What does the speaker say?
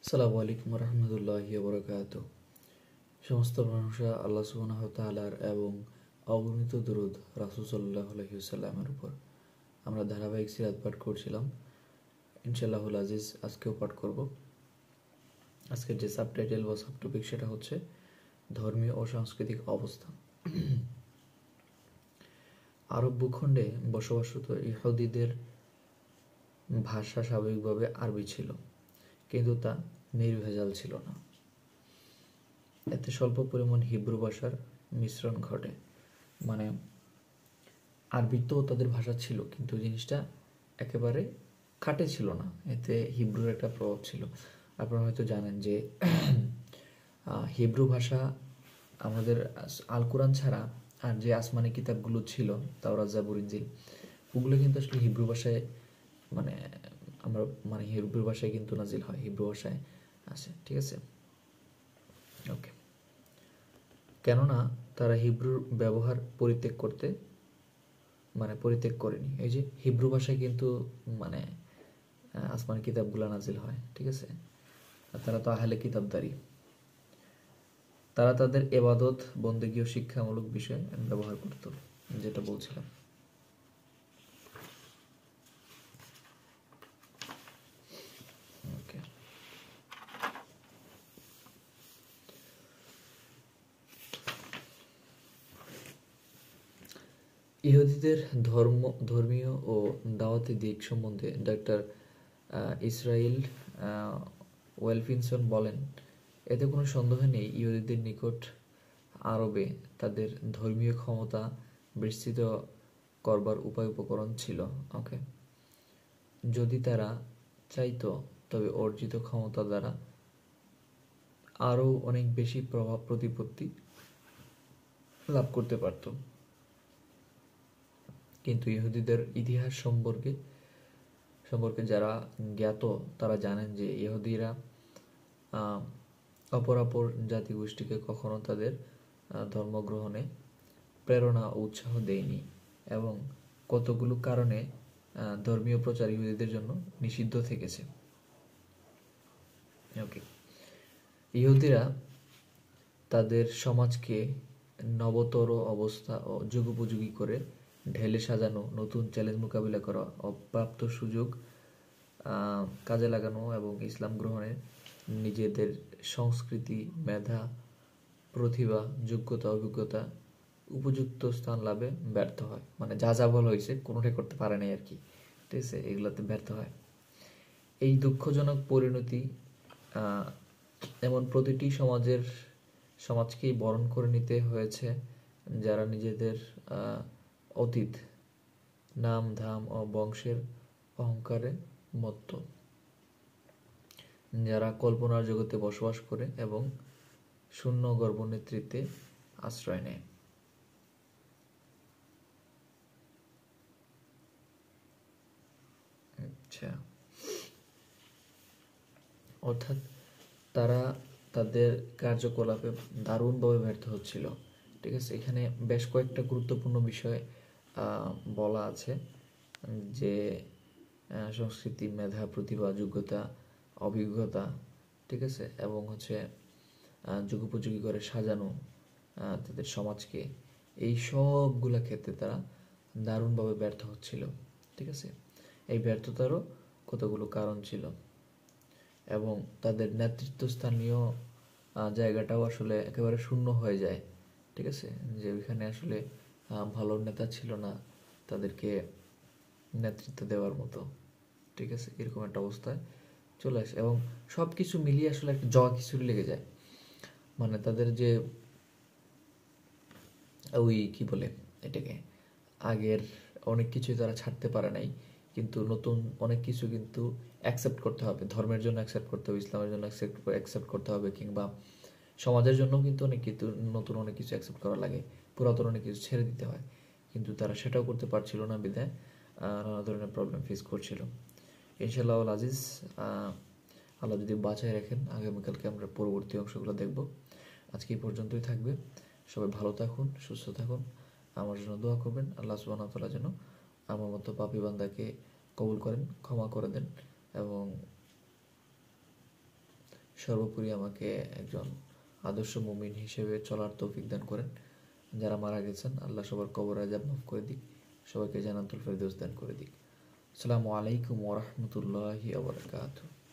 আসসালামু আলাইকুম রহমতুল্লাহি বরকাতুহ। সমস্ত প্রশংসা আল্লাহ সুবহানাহু ওয়া তাআলার এবং অগণিত দরুদ রাসূল সাল্লাল্লাহু আলাইহি ওয়াসাল্লামের উপর। আমরা ধারাবাহিক সিরাত পাঠ করছিলাম, ইনশাআল্লাহুল আজিজ আজকেও পাঠ করব। আজকের যে সাবটাইটেল বা সাবটপিক সেটা হচ্ছে ধর্মীয় ও সাংস্কৃতিক অবস্থা। আরব ভূখণ্ডে বসবাসরত ইহুদিদের ভাষা স্বাভাবিকভাবে আরবি ছিল, কিন্তু তা নির্ভেজাল ছিল না। এতে স্বল্প পরিমাণ হিব্রু ভাষার মিশ্রণ ঘটে। মানে আরবি তো তাদের ভাষা ছিল, কিন্তু জিনিসটা একেবারে খাঁটে ছিল না, এতে হিব্রুর একটা প্রভাব ছিল। আপনারা হয়তো জানেন যে হিব্রু ভাষা আমাদের আল কোরআন ছাড়া আর যে আসমানি কিতাবগুলো ছিল, তাওরাত জাবুর ইনজিল, ওগুলো কিন্তু আসলে হিব্রু ভাষায় মানে আমরা হিব্রু ভাষায় কিন্তু নাজিল হয়, হিব্রু ভাষায় আসে। ঠিক আছে, ওকে। কেননা তারা হিব্রুর ব্যবহার পরিত্যাগ করেনি। এই যে হিব্রু ভাষায় কিন্তু আসমানি কিতাবগুলো নাজিল হয়, ঠিক আছে। আর তারা তো আহলে কিতাবদারি। তারা তাদের এবাদত বন্দেগী ও শিক্ষামূলক বিষয় ব্যবহার করত, যেটা বলছিলাম। ওকে, ইহুদিদের ধর্মীয় ও দাওয়াতি দিক সম্বন্ধে ডক্টর ইসরাইল ওয়েলফিনসন বলেন, এতে কোনো সন্দেহ নেই ইহুদিদের নিকট আরবে তাদের ধর্মীয় ক্ষমতা বিস্তৃত করবার উপায় উপকরণ ছিল। ওকে, যদি তারা চাইতো তবে অর্জিত ক্ষমতা দ্বারা আরও অনেক বেশি প্রভাব প্রতিপত্তি লাভ করতে পারত। কিন্তু ইহুদিদের ইতিহাস সম্পর্কে যারা জ্ঞাত তারা জানেন যে ইহুদিরা অপরাপর জাতিগোষ্ঠীকে কখনো তাদের ধর্মগ্রহণে প্রেরণা ও উৎসাহ দেয়নি, এবং কতগুলো কারণে ধর্মীয় প্রচার ইহুদিদের জন্য নিষিদ্ধ থেকেছে। ওকে, ইহুদিরা তাদের সমাজকে নবতর অবস্থা ও যুগোপযোগী করে ঢেলে সাজানো, নতুন চ্যালেঞ্জ মোকাবিলা করা, অপ্রাপ্ত সুযোগ কাজে লাগানো এবং ইসলাম গ্রহণে নিজেদের সংস্কৃতি, মেধা, প্রতিভা, যোগ্যতা, অভিজ্ঞতা উপযুক্ত স্থান লাভে ব্যর্থ হয়। মানে যা যা বলা হয়েছে কোনোটাই করতে পারে নাই আর কি, ঠিক আছে, এগুলোতে ব্যর্থ হয়। এই দুঃখজনক পরিণতি এমন প্রতিটি সমাজকেই বরণ করে নিতে হয়েছে, যারা নিজেদের অতীত, নাম ধাম ও বংশের অহংকারে মত্ত, যারা কল্পনার জগতে বসবাস করে এবং শূন্য গর্ব নেতৃত্বে আশ্রয় নেয়। আচ্ছা, অর্থাৎ তারা তাদের কার্যকলাপে দারুণভাবে ব্যর্থ হচ্ছিল। ঠিক আছে, এখানে বেশ কয়েকটা গুরুত্বপূর্ণ বিষয় বলা আছে, যে সংস্কৃতি, মেধা, প্রতিভা, যোগ্যতা, অভিজ্ঞতা, ঠিক আছে, এবং হচ্ছে যুগোপযোগী করে সাজানো তাদের সমাজকে, এই সবগুলা ক্ষেত্রে তারা দারুণভাবে ব্যর্থ হচ্ছিল। ঠিক আছে, এই ব্যর্থতারও কতগুলো কারণ ছিল, এবং তাদের নেতৃত্বস্থানীয় জায়গাটাও আসলে একেবারে শূন্য হয়ে যায়। ঠিক আছে, যে ওইখানে আসলে ভালো নেতা ছিল না তাদেরকে নেতৃত্ব দেওয়ার মতো। ঠিক আছে, এরকম একটা অবস্থায় চলে আসে, এবং সব কিছু মিলিয়ে আসলে একটা জগা খিচুড়ি লেগে যায়। মানে তাদের যে ওই কি বলে এটাকে, আগের অনেক কিছুই তারা ছাড়তে পারে নাই, কিন্তু নতুন অনেক কিছু কিন্তু অ্যাকসেপ্ট করতে হবে। ধর্মের জন্য অ্যাকসেপ্ট করতে হবে, ইসলামের জন্য অ্যাকসেপ্ট করতে হবে, কিংবা সমাজের জন্য কিন্তু নতুন অনেক কিছু অ্যাকসেপ্ট করা লাগে, পুরাতন অনেক কিছু ছেড়ে দিতে হয়। কিন্তু তারা সেটাও করতে পারছিল না, বিধায় নানা ধরনের প্রবলেম ফেস করছিল। ইনশাআল্লাহ আজিজ, আল্লাহ যদি বাঁচায় রাখেন, আগামীকালকে আমরা পরবর্তী অংশগুলো দেখব। আজকে এই পর্যন্তই থাকবে। সবাই ভালো থাকুন, সুস্থ থাকুন, আমার জন্য দোয়া করবেন। আল্লাহ সুবহানাহু ওয়া তাআলা যেন আমার মতো পাপী বান্দাকে কবুল করেন, ক্ষমা করে দেন, এবং সর্বোপরি আমাকে একজন আদর্শ মুমিন হিসেবে চলার তৌফিক দান করেন। যারা মারা গেছেন আল্লাহ সবার কবর আযাব মাফ করে দিক, সবাইকে জান্নাতুল ফেরদৌস দান করে দিক। আসসালামু আলাইকুম ওয়া রাহমাতুল্লাহি ওয়া বারাকাতুহু।